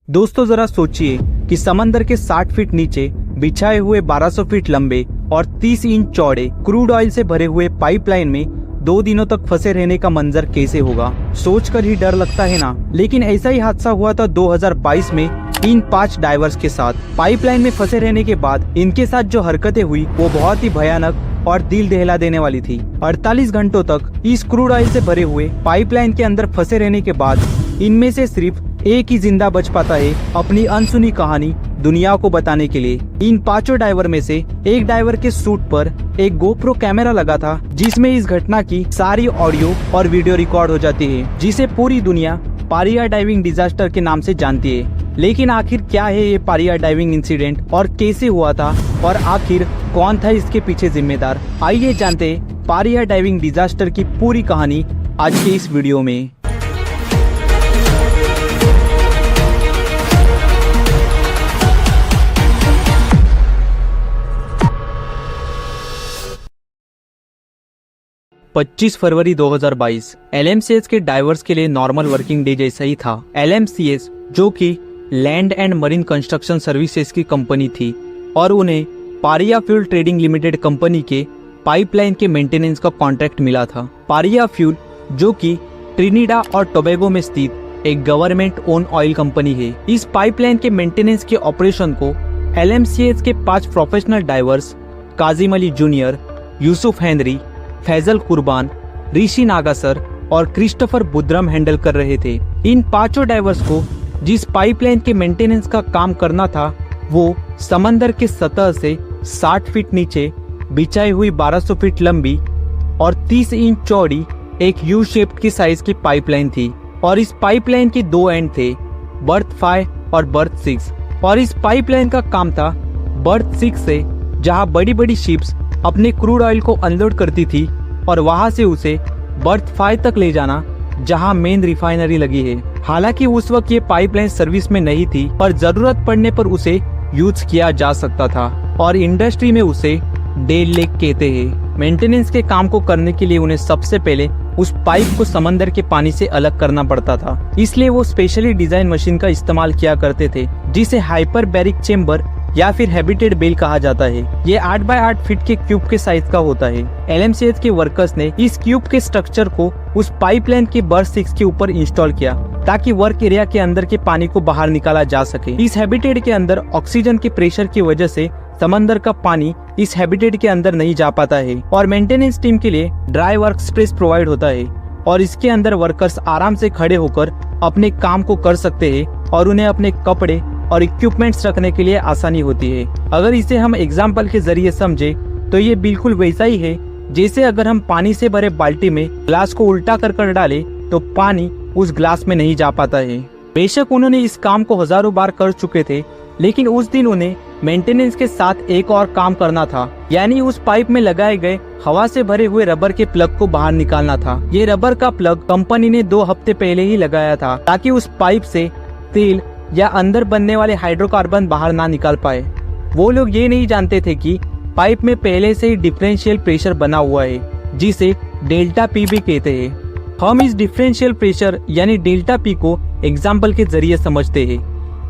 दोस्तों जरा सोचिए कि समंदर के 60 फीट नीचे बिछाए हुए 1200 फीट लंबे और 30 इंच चौड़े क्रूड ऑयल से भरे हुए पाइपलाइन में 2 दिनों तक फंसे रहने का मंजर कैसे होगा। सोचकर ही डर लगता है ना। लेकिन ऐसा ही हादसा हुआ था 2022 में इन 5 डाइवर्स के साथ। पाइपलाइन में फंसे रहने के बाद इनके साथ जो हरकतें हुई वो बहुत ही भयानक और दिल दहला देने वाली थी। 48 घंटों तक इस क्रूड ऑयल से भरे हुए पाइपलाइन के अंदर फंसे रहने के बाद इनमें से सिर्फ एक ही जिंदा बच पाता है अपनी अनसुनी कहानी दुनिया को बताने के लिए। इन 5 डाइवर में से एक डाइवर के सूट पर एक गोप्रो कैमरा लगा था जिसमें इस घटना की सारी ऑडियो और वीडियो रिकॉर्ड हो जाती है, जिसे पूरी दुनिया पारिया डाइविंग डिजास्टर के नाम से जानती है। लेकिन आखिर क्या है ये पारिया डाइविंग इंसिडेंट और कैसे हुआ था और आखिर कौन था इसके पीछे जिम्मेदार, आइए जानते हैं पारिया डाइविंग डिजास्टर की पूरी कहानी आज के इस वीडियो में। पच्चीस फरवरी 2022 LMCS के डाइवर्स के लिए नॉर्मल वर्किंग डे जैसा ही था। LMCS जो कि land and marine construction services की कंपनी थी और उन्हें Pariya fuel trading limited company के पाइपलाइन के मेंटेनेंस का कॉन्ट्रैक्ट मिला था। पारिया फ्यूल जो कि ट्रिनिडा और टोबैगो में स्थित एक गवर्नमेंट ओन ऑयल कंपनी है। इस पाइपलाइन के मेंटेनेंस के ऑपरेशन को LMCS के 5 professional divers Kazim Ali junior, Yusuf Henry, Faizal Kurban, Rishi नागासर और क्रिस्टोफर बुद्रम हैंडल कर रहे थे। इन 5 डाइवर्स को जिस पाइपलाइन के मेंटेनेंस का काम करना था वो समंदर के सतह से 60 फीट नीचे बिछाई हुई 1200 फीट लंबी और 30 इंच चौड़ी एक यू शेप्ड की साइज की पाइपलाइन थी। और इस पाइपलाइन के 2 एंड थे, बर्थ 5 और बर्थ 6। और इस पाइपलाइन का काम था बर्थ 6 से जहां बड़ी बड़ी शिप्स अपने क्रूड ऑयल को अनलोड करती थी और वहां से उसे बर्थ 5 तक ले जाना जहां मेन रिफाइनरी लगी है। हालांकि उस वक्त ये पाइपलाइन सर्विस में नहीं थी पर जरूरत पड़ने पर उसे यूज किया जा सकता था और इंडस्ट्री में उसे डेड लेग कहते हैं। मेंटेनेंस के काम को करने के लिए उन्हें सबसे पहले उस पाइप को समंदर के पानी से अलग करना पड़ता था, इसलिए वो स्पेशली डिजाइन मशीन का इस्तेमाल किया करते थे जिसे हाइपरबैरिक चेम्बर या फिर हैबिटेड बेल कहा जाता है। ये 8 बाय 8 फीट के क्यूब के साइज का होता है। LMCS के वर्कर्स ने इस क्यूब के स्ट्रक्चर को उस पाइपलाइन के बर्थ 6 के ऊपर इंस्टॉल किया ताकि वर्क एरिया के अंदर के पानी को बाहर निकाला जा सके। इस हैबिटेट के अंदर ऑक्सीजन के प्रेशर की वजह से समंदर का पानी इस हैबिटेट के अंदर नहीं जा पाता है और मेंटेनेंस टीम के लिए ड्राई वर्क स्पेस प्रोवाइड होता है और इसके अंदर वर्कर्स आराम से खड़े होकर अपने काम को कर सकते हैं और उन्हें अपने कपड़े और इक्विपमेंट्स रखने के लिए आसानी होती है। अगर इसे हम एग्जाम्पल के जरिए समझे तो ये बिल्कुल वैसा ही है जैसे अगर हम पानी से भरे बाल्टी में ग्लास को उल्टा कर डाले तो पानी उस ग्लास में नहीं जा पाता है। बेशक उन्होंने इस काम को हजारों बार कर चुके थे लेकिन उस दिन उन्हें मेंटेनेंस के साथ एक और काम करना था, यानी उस पाइप में लगाए गए हवा से भरे हुए रबर के प्लग को बाहर निकालना था। ये रबर का प्लग कंपनी ने 2 हफ्ते पहले ही लगाया था ताकि उस पाइप से तेल या अंदर बनने वाले हाइड्रोकार्बन बाहर ना निकाल पाए। वो लोग ये नहीं जानते थे कि पाइप में पहले से ही डिफरेंशियल प्रेशर बना हुआ है जिसे डेल्टा पी भी कहते हैं। हम इस डिफरेंशियल प्रेशर यानी डेल्टा पी को एग्जाम्पल के जरिए समझते हैं।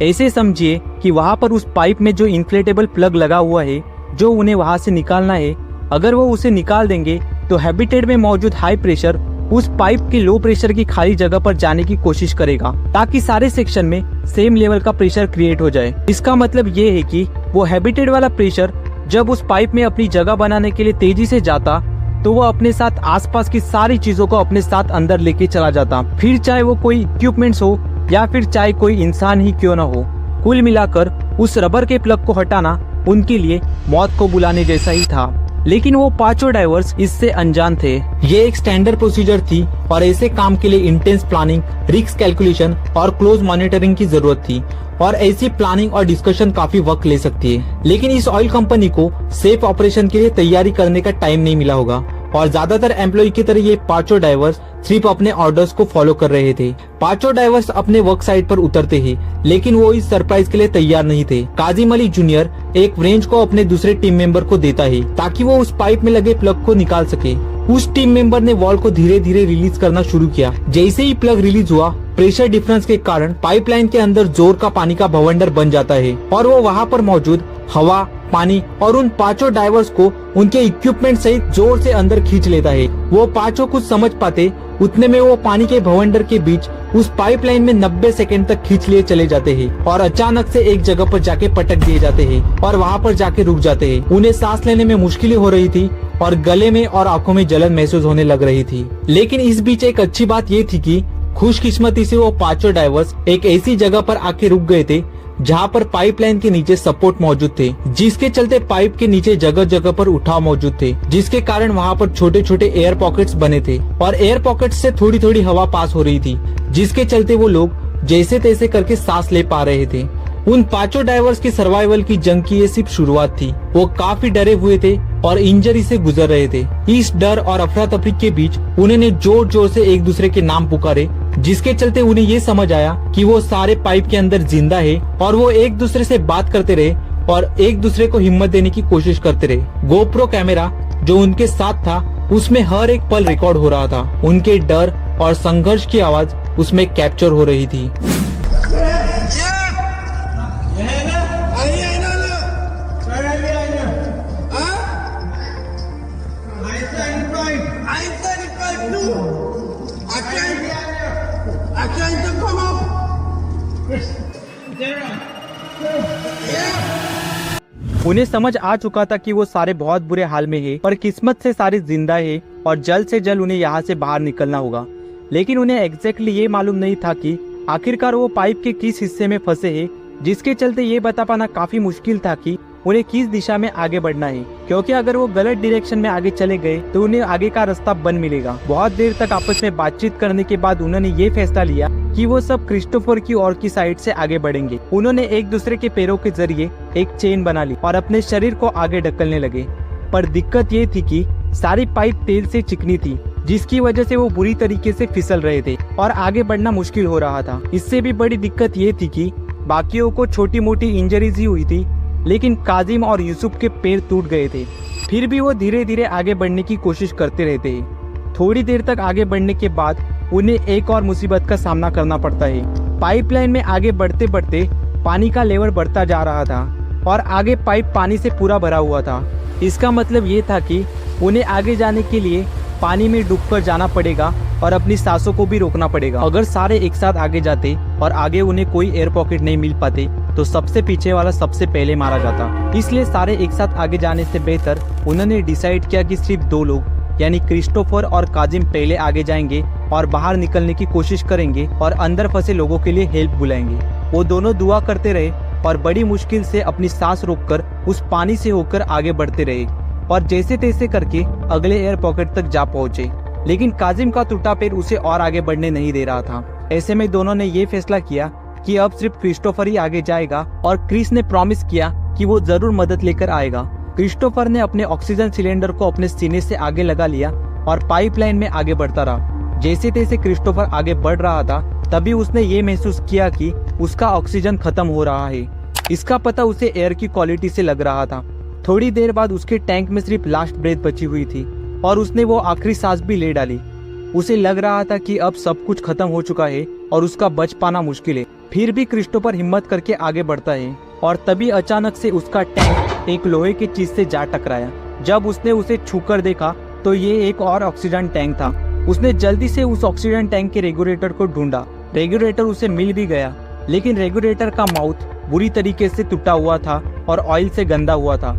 ऐसे समझिए कि वहाँ पर उस पाइप में जो इन्फ्लेटेबल प्लग लगा हुआ है जो उन्हें वहाँ से निकालना है, अगर वो उसे निकाल देंगे तो हैबिटेट में मौजूद हाई प्रेशर उस पाइप के लो प्रेशर की खाली जगह पर जाने की कोशिश करेगा ताकि सारे सेक्शन में सेम लेवल का प्रेशर क्रिएट हो जाए। इसका मतलब ये है कि वो हैबिटेट वाला प्रेशर जब उस पाइप में अपनी जगह बनाने के लिए तेजी से जाता तो वो अपने साथ आसपास की सारी चीजों को अपने साथ अंदर लेके चला जाता, फिर चाहे वो कोई इक्विपमेंट्स हो या फिर चाहे कोई इंसान ही क्यों ना हो। कुल मिलाकर उस रबर के प्लग को हटाना उनके लिए मौत को बुलाने जैसा ही था। लेकिन वो 5 डाइवर्स इससे अनजान थे। ये एक स्टैंडर्ड प्रोसीजर थी और ऐसे काम के लिए इंटेंस प्लानिंग, रिस्क कैलकुलेशन और क्लोज मॉनिटरिंग की जरूरत थी और ऐसी प्लानिंग और डिस्कशन काफी वक्त ले सकती है। लेकिन इस ऑयल कंपनी को सेफ ऑपरेशन के लिए तैयारी करने का टाइम नहीं मिला होगा और ज्यादातर एम्प्लॉय की तरह ये 5 डाइवर्स सिर्फ अपने ऑर्डर्स को फॉलो कर रहे थे। 5 डाइवर्स अपने वर्क साइट पर उतरते हैं लेकिन वो इस सरप्राइज के लिए तैयार नहीं थे। काजिम अली जूनियर एक रेंज को अपने दूसरे टीम मेंबर को देता है ताकि वो उस पाइप में लगे प्लग को निकाल सके। उस टीम मेंबर ने वॉल को धीरे धीरे रिलीज करना शुरू किया। जैसे ही प्लग रिलीज हुआ प्रेशर डिफरेंस के कारण पाइपलाइन के अंदर जोर का पानी का भवंडर बन जाता है और वो वहाँ पर मौजूद हवा, पानी और उन पांचों डाइवर्स को उनके इक्विपमेंट सहित जोर से अंदर खींच लेता है। वो पांचों कुछ समझ पाते उतने में वो पानी के भवंडर के बीच उस पाइपलाइन में 90 सेकंड तक खींच लिए चले जाते हैं और अचानक से एक जगह पर जाके पटक दिए जाते हैं और वहाँ पर जाके रुक जाते हैं। उन्हें सांस लेने में मुश्किलें हो रही थी और गले में और आंखों में जलन महसूस होने लग रही थी। लेकिन इस बीच एक अच्छी बात ये थी कि खुशकिस्मती से वो पांचों डाइवर्स एक ऐसी जगह पर आके रुक गए थे जहाँ पर पाइपलाइन के नीचे सपोर्ट मौजूद थे, जिसके चलते पाइप के नीचे जगह जगह पर उठाव मौजूद थे, जिसके कारण वहाँ पर छोटे छोटे एयर पॉकेट्स बने थे और एयर पॉकेट्स से थोड़ी थोड़ी हवा पास हो रही थी, जिसके चलते वो लोग जैसे तैसे करके सांस ले पा रहे थे। उन पांचों डाइवर्स की सर्वाइवल की जंग की ये सिर्फ शुरुआत थी। वो काफी डरे हुए थे और इंजरी से गुजर रहे थे। इस डर और अफरा तफरी के बीच उन्होंने जोर जोर से एक दूसरे के नाम पुकारे, जिसके चलते उन्हें ये समझ आया कि वो सारे पाइप के अंदर जिंदा है और वो एक दूसरे से बात करते रहे और एक दूसरे को हिम्मत देने की कोशिश करते रहे। गोप्रो कैमरा जो उनके साथ था उसमें हर एक पल रिकॉर्ड हो रहा था। उनके डर और संघर्ष की आवाज उसमें कैप्चर हो रही थी। उन्हें समझ आ चुका था कि वो सारे बहुत बुरे हाल में है, पर किस्मत से सारे जिंदा है और जल्द से जल्द उन्हें यहाँ से बाहर निकलना होगा। लेकिन उन्हें एग्जैक्टली ये मालूम नहीं था कि आखिरकार वो पाइप के किस हिस्से में फंसे हैं, जिसके चलते ये बता पाना काफी मुश्किल था कि उन्हें किस दिशा में आगे बढ़ना है, क्योंकि अगर वो गलत डायरेक्शन में आगे चले गए तो उन्हें आगे का रास्ता बंद मिलेगा। बहुत देर तक आपस में बातचीत करने के बाद उन्होंने ये फैसला लिया कि वो सब क्रिस्टोफर की और की साइड से आगे बढ़ेंगे। उन्होंने एक दूसरे के पैरों के जरिए एक चेन बना ली और अपने शरीर को आगे ढकलने लगे। पर दिक्कत ये थी कि सारी पाइप तेल से चिकनी थी, जिसकी वजह से वो बुरी तरीके से फिसल रहे थे और आगे बढ़ना मुश्किल हो रहा था। इससे भी बड़ी दिक्कत ये थी कि बाकियों को छोटी मोटी इंजरीज ही हुई थी, लेकिन काजिम और यूसुफ के पैर टूट गए थे। फिर भी वो धीरे धीरे आगे बढ़ने की कोशिश करते रहते हैं। थोड़ी देर तक आगे बढ़ने के बाद उन्हें एक और मुसीबत का सामना करना पड़ता है। पाइपलाइन में आगे बढ़ते बढ़ते पानी का लेवल बढ़ता जा रहा था और आगे पाइप पानी से पूरा भरा हुआ था। इसका मतलब ये था कि उन्हें आगे जाने के लिए पानी में डूबकर जाना पड़ेगा और अपनी सांसों को भी रोकना पड़ेगा। अगर सारे एक साथ आगे जाते और आगे उन्हें कोई एयर पॉकेट नहीं मिल पाते तो सबसे पीछे वाला सबसे पहले मारा जाता। इसलिए सारे एक साथ आगे जाने से बेहतर उन्होंने डिसाइड किया कि सिर्फ दो लोग यानी क्रिस्टोफर और काजिम पहले आगे जाएंगे और बाहर निकलने की कोशिश करेंगे और अंदर फंसे लोगों के लिए हेल्प बुलाएंगे। वो दोनों दुआ करते रहे और बड़ी मुश्किल से अपनी सांस रोककर उस पानी से होकर आगे बढ़ते रहे और जैसे तैसे करके अगले एयर पॉकेट तक जा पहुंचे। लेकिन काजिम का टूटा पैर उसे और आगे बढ़ने नहीं दे रहा था। ऐसे में दोनों ने ये फैसला किया कि अब सिर्फ क्रिस्टोफर ही आगे जाएगा और क्रिस ने प्रॉमिस किया कि वो जरूर मदद लेकर आएगा। क्रिस्टोफर ने अपने ऑक्सीजन सिलेंडर को अपने सीने से आगे लगा लिया और पाइपलाइन में आगे बढ़ता रहा। जैसे तैसे क्रिस्टोफर आगे बढ़ रहा था तभी उसने ये महसूस किया कि उसका ऑक्सीजन खत्म हो रहा है। इसका पता उसे एयर की क्वालिटी से लग रहा था। थोड़ी देर बाद उसके टैंक में सिर्फ लास्ट ब्रेथ बची हुई थी और उसने वो आखिरी सांस भी ले डाली। उसे लग रहा था कि अब सब कुछ खत्म हो चुका है और उसका बच पाना मुश्किल है। फिर भी क्रिस्टोफर हिम्मत करके आगे बढ़ता है और तभी अचानक से उसका टैंक एक लोहे की चीज से जा टकराया। जब उसने उसे छूकर देखा तो ये एक और ऑक्सीजन टैंक था। उसने जल्दी से उस ऑक्सीजन टैंक के रेगुलेटर को ढूंढा। रेगुलेटर उसे मिल भी गया, लेकिन रेगुलेटर का माउथ बुरी तरीके से टूटा हुआ था और ऑयल से गंदा हुआ था।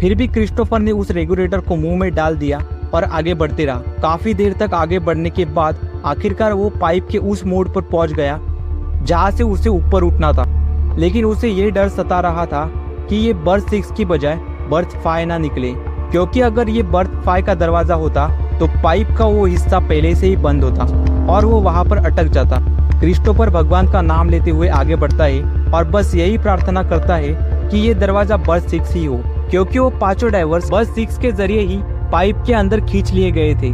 फिर भी क्रिस्टोफर ने उस रेगुलेटर को मुंह में डाल दिया और आगे बढ़ते रहा। काफी देर तक आगे बढ़ने के बाद आखिरकार वो पाइप के उस मोड़ पर पहुंच गया जहां से उसे ऊपर उठना था। लेकिन उसे ये डर सता रहा था कि ये बर्थ 6 की बजाय बर्थ 5 ना निकले, क्योंकि अगर ये बर्थ 5 का दरवाजा होता तो पाइप का वो हिस्सा पहले से ही बंद होता और वो वहाँ पर अटक जाता। क्रिस्टोफर भगवान का नाम लेते हुए आगे बढ़ता है और बस यही प्रार्थना करता है कि ये दरवाजा बर्थ 6 ही हो, क्योंकि वो पांचों डाइवर्स बर्थ 6 के जरिए ही पाइप के अंदर खींच लिए गए थे,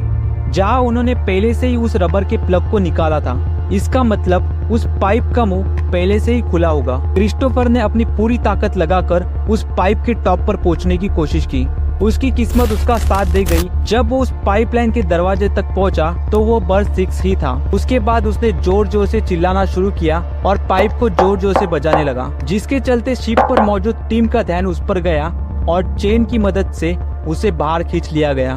जहाँ उन्होंने पहले से ही उस रबर के प्लग को निकाला था। इसका मतलब उस पाइप का मुंह पहले से ही खुला होगा। क्रिस्टोफर ने अपनी पूरी ताकत लगाकर उस पाइप के टॉप पर पहुंचने की कोशिश की। उसकी किस्मत उसका साथ दे गई। जब वो उस पाइपलाइन के दरवाजे तक पहुंचा तो वो बर्थ 6 ही था। उसके बाद उसने जोर जोर से चिल्लाना शुरू किया और पाइप को जोर जोर से बजाने लगा, जिसके चलते शिप पर मौजूद टीम का ध्यान उस पर गया और चेन की मदद से उसे बाहर खींच लिया गया।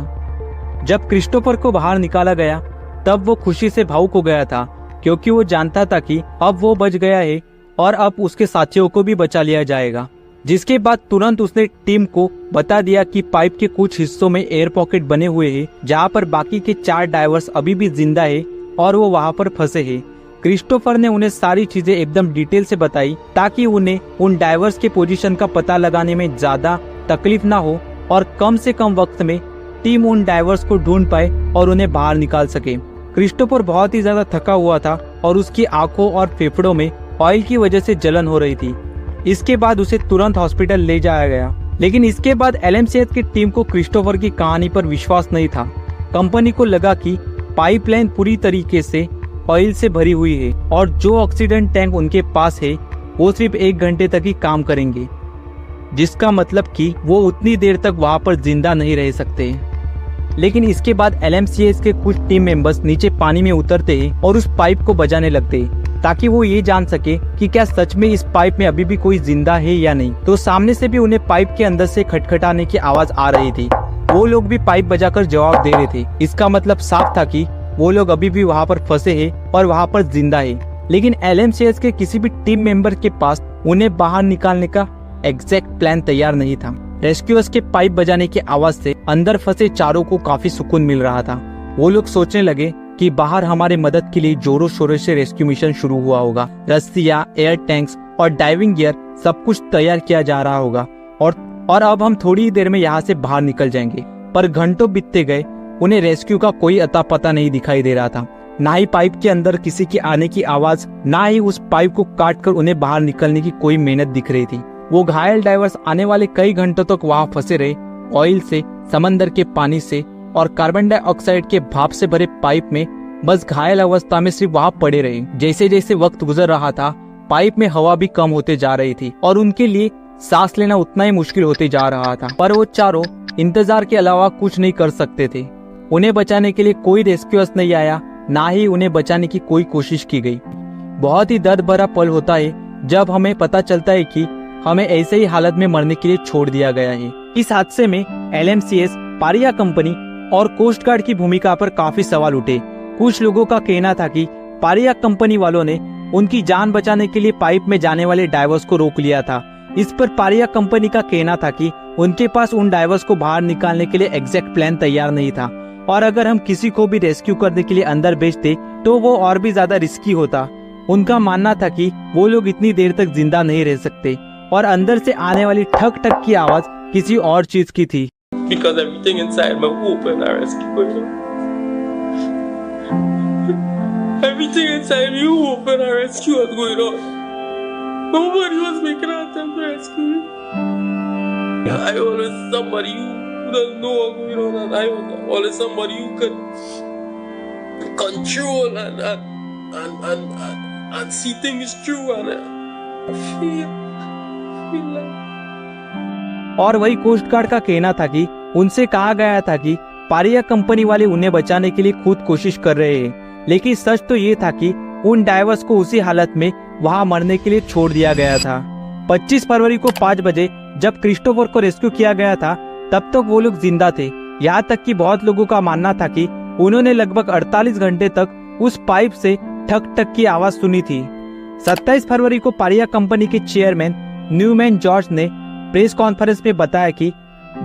जब क्रिस्टोफर को बाहर निकाला गया तब वो खुशी से भावुक हो गया था, क्योंकि वो जानता था कि अब वो बच गया है और अब उसके साथियों को भी बचा लिया जाएगा। जिसके बाद तुरंत उसने टीम को बता दिया कि पाइप के कुछ हिस्सों में एयर पॉकेट बने हुए हैं, जहां पर बाकी के 4 डाइवर्स अभी भी जिंदा है और वो वहां पर फंसे हैं। क्रिस्टोफर ने उन्हें सारी चीजें एकदम डिटेल से बताई ताकि उन्हें उन डाइवर्स के पोजीशन का पता लगाने में ज्यादा तकलीफ ना हो और कम से कम वक्त में टीम उन डाइवर्स को ढूंढ पाए और उन्हें बाहर निकाल सके। क्रिस्टोफर बहुत ही ज्यादा थका हुआ था और उसकी आंखों और फेफड़ों में ऑयल की वजह से जलन हो रही थी। इसके बाद उसे तुरंत हॉस्पिटल ले जाया गया, लेकिन इसके बाद LMCH की टीम को क्रिस्टोफर की कहानी पर विश्वास नहीं था। कंपनी को लगा कि पाइपलाइन पूरी तरीके से ऑयल से भरी हुई है और जो ऑक्सीजन टैंक उनके पास है वो सिर्फ 1 घंटे तक ही काम करेंगे, जिसका मतलब कि वो उतनी देर तक वहां पर जिंदा नहीं रह सकते। लेकिन इसके बाद LMCH के कुछ टीम मेंबर्स नीचे पानी में उतरते हैं और उस पाइप को बजाने लगते हैं ताकि वो ये जान सके कि क्या सच में इस पाइप में अभी भी कोई जिंदा है या नहीं। तो सामने से भी उन्हें पाइप के अंदर से खटखटाने की आवाज आ रही थी। वो लोग भी पाइप बजाकर जवाब दे रहे थे। इसका मतलब साफ था कि वो लोग अभी भी वहाँ पर फंसे हैं और वहाँ पर जिंदा है। लेकिन LMCH के किसी भी टीम मेंबर के पास उन्हें बाहर निकालने का एग्जैक्ट प्लान तैयार नहीं था। रेस्क्यूअर्स के पाइप बजाने की आवाज से अंदर फंसे चारों को काफी सुकून मिल रहा था। वो लोग सोचने लगे कि बाहर हमारे मदद के लिए जोरों शोरों से रेस्क्यू मिशन शुरू हुआ होगा। रस्सियां, एयर टैंक्स और डाइविंग गियर सब कुछ तैयार किया जा रहा होगा और अब हम थोड़ी ही देर में यहाँ से बाहर निकल जाएंगे। पर घंटों बीतते गए, उन्हें रेस्क्यू का कोई अता पता नहीं दिखाई दे रहा था। ना ही पाइप के अंदर किसी की आने की आवाज, ना ही उस पाइप को काटकर उन्हें बाहर निकलने की कोई मेहनत दिख रही थी। वो घायल डाइवर्स आने वाले कई घंटों तक वहाँ फंसे रहे, ऑयल से, समंदर के पानी से और कार्बन डाइऑक्साइड के भाप से भरे पाइप में बस घायल अवस्था में सिर्फ वहाँ पड़े रहे। जैसे जैसे वक्त गुजर रहा था, पाइप में हवा भी कम होते जा रही थी और उनके लिए सांस लेना उतना ही मुश्किल होते जा रहा था। पर वो चारों इंतजार के अलावा कुछ नहीं कर सकते थे। उन्हें बचाने के लिए कोई रेस्क्यूअर्स नहीं आया, ना ही उन्हें बचाने की कोई कोशिश की गई। बहुत ही दर्द भरा पल होता है जब हमें पता चलता है कि हमें ऐसे ही हालत में मरने के लिए छोड़ दिया गया है। इस हादसे में LMCH, पारिया कंपनी और कोस्ट गार्ड की भूमिका पर काफी सवाल उठे। कुछ लोगों का कहना था कि पारिया कंपनी वालों ने उनकी जान बचाने के लिए पाइप में जाने वाले डाइवर्स को रोक लिया था। इस पर पारिया कंपनी का कहना था कि उनके पास उन डाइवर्स को बाहर निकालने के लिए एग्जैक्ट प्लान तैयार नहीं था और अगर हम किसी को भी रेस्क्यू करने के लिए अंदर भेजते तो वो और भी ज्यादा रिस्की होता। उनका मानना था कि वो लोग इतनी देर तक जिंदा नहीं रह सकते और अंदर से आने वाली ठक ठक की आवाज किसी और चीज की थी। Because everything inside me open and rescue. Everything inside me open and rescue was going on. Nobody was making an attempt to rescue me. I always somebody who doesn't know what's going on, and I was always somebody who could control and see things through and feel like. और वही coast guard का कहना था कि उनसे कहा गया था कि पारिया कंपनी वाले उन्हें बचाने के लिए खुद कोशिश कर रहे हैं, लेकिन सच तो ये था कि उन डाइवर्स को उसी हालत में वहां मरने के लिए छोड़ दिया गया था। 25 फरवरी को 5 बजे जब क्रिस्टोफर को रेस्क्यू किया गया था तब तक वो लोग जिंदा थे। यहाँ तक कि बहुत लोगों का मानना था कि उन्होंने लगभग 48 घंटे तक उस पाइप से ठक ठक की आवाज सुनी थी। 27 फरवरी को पारिया कंपनी के चेयरमैन न्यूमैन जॉर्ज ने प्रेस कॉन्फ्रेंस में बताया कि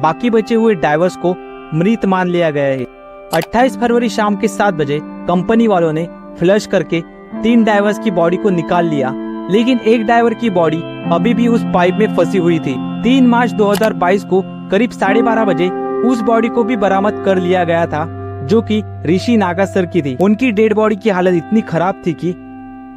बाकी बचे हुए डाइवर्स को मृत मान लिया गया है। 28 फरवरी शाम के 7 बजे कंपनी वालों ने फ्लश करके 3 डाइवर्स की बॉडी को निकाल लिया, लेकिन एक डाइवर की बॉडी अभी भी उस पाइप में फंसी हुई थी। 3 मार्च 2022 को करीब 12:30 बजे उस बॉडी को भी बरामद कर लिया गया था, जो कि ऋषि नागासर की थी। उनकी डेड बॉडी की हालत इतनी खराब थी कि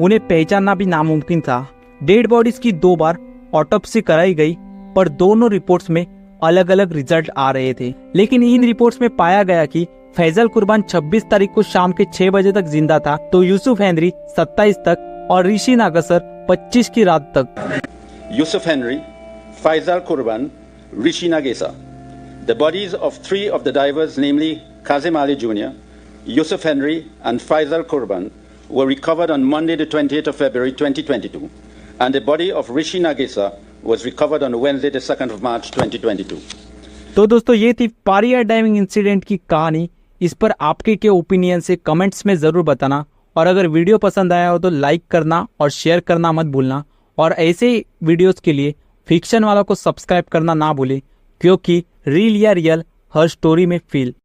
उन्हें पहचानना भी नामुमकिन था। डेड बॉडीज की 2 बार ऑटोप्सी कराई गई, पर दोनों रिपोर्ट्स में अलग अलग रिजल्ट आ रहे थे। लेकिन इन रिपोर्ट्स में पाया गया कि फैजल कुर्बान 26 तारीख को शाम के 6 बजे तक जिंदा था, तो यूसुफ हेनरी 27 तक और ऋषि नागासर 25 की रात तक। Yusuf Henry, Faizal Kurban, Rishi नागेसा The bodies of 3 of the divers, namely Kazim Ali Jr., Yusuf Henry, and Faisal Kurban, were recovered on Monday, the 28th of February 2022, and the body of Rishi Nagisa was recovered on Wednesday, the 2nd of March 2022. तो दोस्तों ये थी Pariya diving incident की कहानी। इस पर आपके क्या ओपिनियन से कमेंट्स में ज़रूर बताना, और अगर वीडियो पसंद आया हो तो लाइक करना और शेयर करना मत भूलना, और ऐसे वीडियोस के लिए फिक्शन वाला को सब्सक्राइब करना ना भूले, क्योंकि रील या रियल हर स्टोरी में फील।